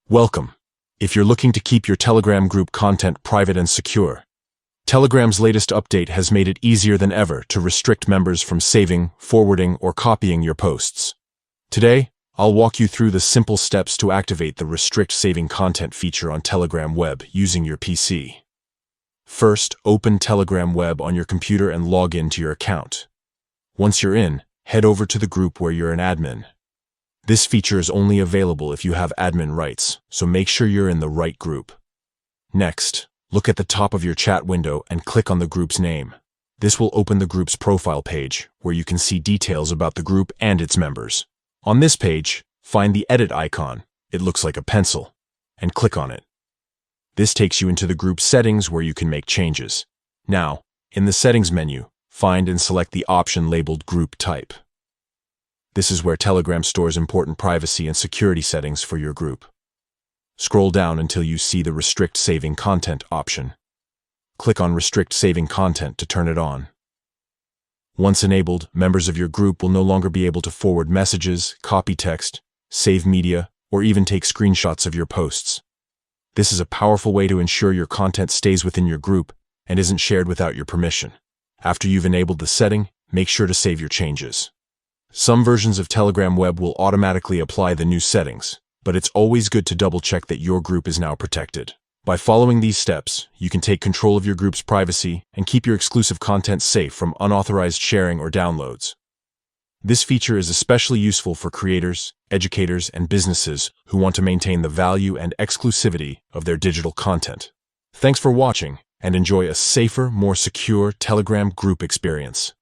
Welcome. If you're looking to keep your Telegram group content private and secure, Telegram's latest update has made it easier than ever to restrict members from saving, forwarding, or copying your posts. Today, I'll walk you through the simple steps to activate the Restrict Saving Content feature on Telegram Web using your PC. First, open Telegram Web on your computer and log in to your account. Once you're in, head over to the group where you're an admin. This feature is only available if you have admin rights, so make sure you're in the right group. Next, look at the top of your chat window and click on the group's name. This will open the group's profile page, where you can see details about the group and its members. On this page, find the edit icon, it looks like a pencil, and click on it. This takes you into the group settings where you can make changes. Now, in the settings menu, find and select the option labeled Group Type. This is where Telegram stores important privacy and security settings for your group. Scroll down until you see the Restrict Saving Content option. Click on Restrict Saving Content to turn it on. Once enabled, members of your group will no longer be able to forward messages, copy text, save media, or even take screenshots of your posts. This is a powerful way to ensure your content stays within your group and isn't shared without your permission. After you've enabled the setting, make sure to save your changes. Some versions of Telegram Web will automatically apply the new settings, but it's always good to double-check that your group is now protected. By following these steps, you can take control of your group's privacy and keep your exclusive content safe from unauthorized sharing or downloads. This feature is especially useful for creators, educators, and businesses who want to maintain the value and exclusivity of their digital content. Thanks for watching, and enjoy a safer, more secure Telegram group experience.